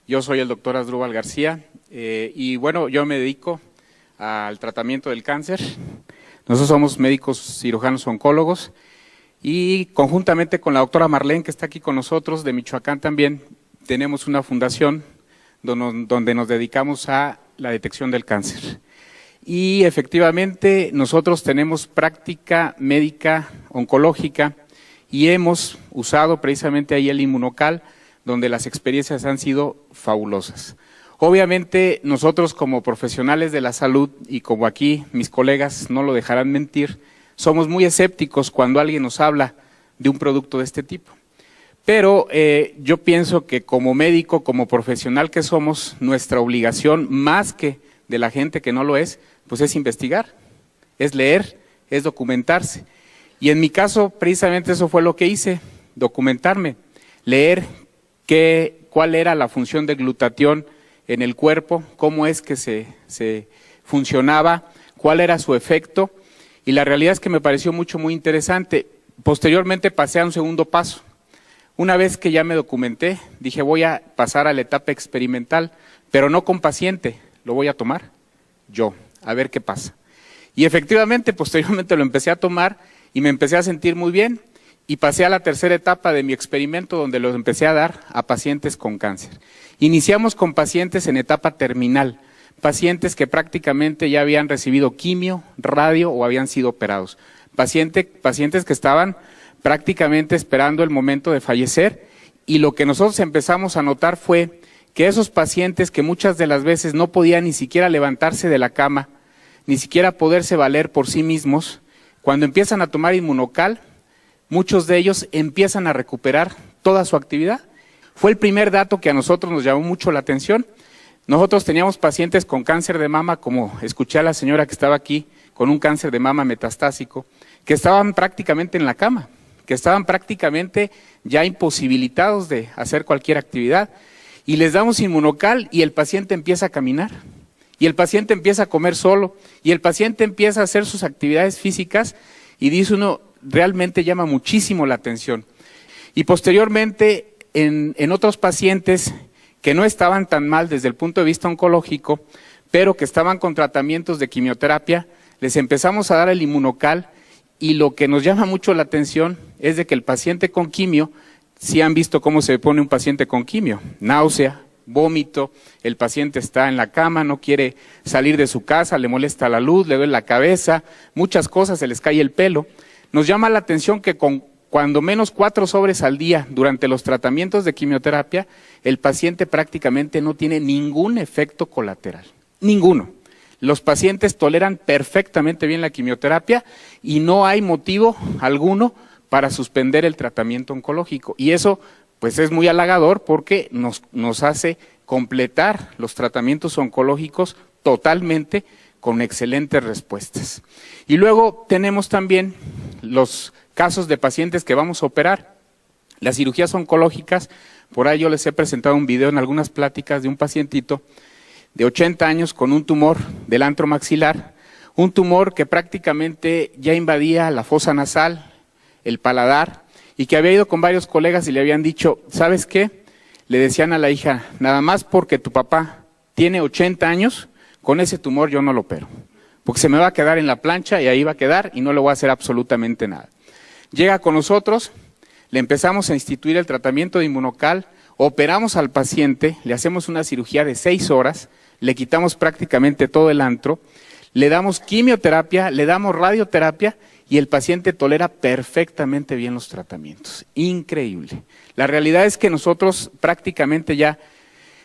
Yo soy el doctor Asdrúbal García y bueno, yo me dedico al tratamiento del cáncer. Nosotros somos médicos cirujanos oncólogos y conjuntamente con la doctora Marlene, que está aquí con nosotros, de Michoacán también, tenemos una fundación donde nos dedicamos a la detección del cáncer. Y efectivamente nosotros tenemos práctica médica oncológica y hemos usado precisamente ahí el Inmunocal, donde las experiencias han sido fabulosas. Obviamente nosotros como profesionales de la salud y como aquí mis colegas no lo dejarán mentir, somos muy escépticos cuando alguien nos habla de un producto de este tipo. Pero yo pienso que como médico, como profesional que somos, nuestra obligación, más que de la gente que no lo es, pues es investigar, es leer, es documentarse. Y en mi caso, precisamente eso fue lo que hice, documentarme, leer cuál era la función del glutatión en el cuerpo, cómo es que se funcionaba, cuál era su efecto, y la realidad es que me pareció muy interesante. Posteriormente pasé a un segundo paso. Una vez que ya me documenté, dije voy a pasar a la etapa experimental, pero no con paciente, lo voy a tomar yo, a ver qué pasa. Y efectivamente, posteriormente lo empecé a tomar y me empecé a sentir muy bien y pasé a la tercera etapa de mi experimento donde lo empecé a dar a pacientes con cáncer. Iniciamos con pacientes en etapa terminal, pacientes que prácticamente ya habían recibido quimio, radio o habían sido operados, pacientes que estaban prácticamente esperando el momento de fallecer, y lo que nosotros empezamos a notar fue que esos pacientes que muchas de las veces no podían ni siquiera levantarse de la cama, ni siquiera poderse valer por sí mismos, cuando empiezan a tomar Inmunocal, muchos de ellos empiezan a recuperar toda su actividad. Fue el primer dato que a nosotros nos llamó mucho la atención. Nosotros teníamos pacientes con cáncer de mama, como escuché a la señora que estaba aquí, con un cáncer de mama metastásico, que estaban prácticamente en la cama, que estaban prácticamente ya imposibilitados de hacer cualquier actividad, y les damos Inmunocal y el paciente empieza a caminar, y el paciente empieza a comer solo, y el paciente empieza a hacer sus actividades físicas, y dice uno, realmente llama muchísimo la atención. Y posteriormente, en otros pacientes que no estaban tan mal desde el punto de vista oncológico, pero que estaban con tratamientos de quimioterapia, les empezamos a dar el Inmunocal, y lo que nos llama mucho la atención es de que el paciente con quimio, si han visto cómo se pone un paciente con quimio, náusea, vómito, el paciente está en la cama, no quiere salir de su casa, le molesta la luz, le duele la cabeza, muchas cosas, se les cae el pelo. Nos llama la atención que con cuando menos 4 sobres al día durante los tratamientos de quimioterapia, el paciente prácticamente no tiene ningún efecto colateral, ninguno. Los pacientes toleran perfectamente bien la quimioterapia y no hay motivo alguno para suspender el tratamiento oncológico. Y eso pues es muy halagador porque nos hace completar los tratamientos oncológicos totalmente con excelentes respuestas. Y luego tenemos también los casos de pacientes que vamos a operar. Las cirugías oncológicas, por ahí yo les he presentado un video en algunas pláticas de un pacientito de 80 años con un tumor del antro maxilar, un tumor que prácticamente ya invadía la fosa nasal, el paladar, y que había ido con varios colegas y le habían dicho, ¿sabes qué? Le decían a la hija, nada más porque tu papá tiene 80 años, con ese tumor yo no lo opero, porque se me va a quedar en la plancha y ahí va a quedar y no le voy a hacer absolutamente nada. Llega con nosotros, le empezamos a instituir el tratamiento de Inmunocal, operamos al paciente, le hacemos una cirugía de 6 horas, le quitamos prácticamente todo el antro, le damos quimioterapia, le damos radioterapia y el paciente tolera perfectamente bien los tratamientos. Increíble. La realidad es que nosotros prácticamente ya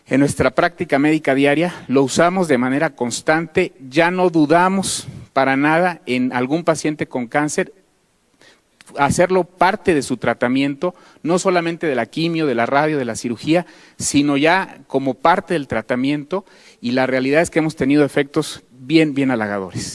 en nuestra práctica médica diaria lo usamos de manera constante, ya no dudamos para nada en algún paciente con cáncer, hacerlo parte de su tratamiento, no solamente de la quimio, de la radio, de la cirugía, sino ya como parte del tratamiento, y la realidad es que hemos tenido efectos bien halagadores.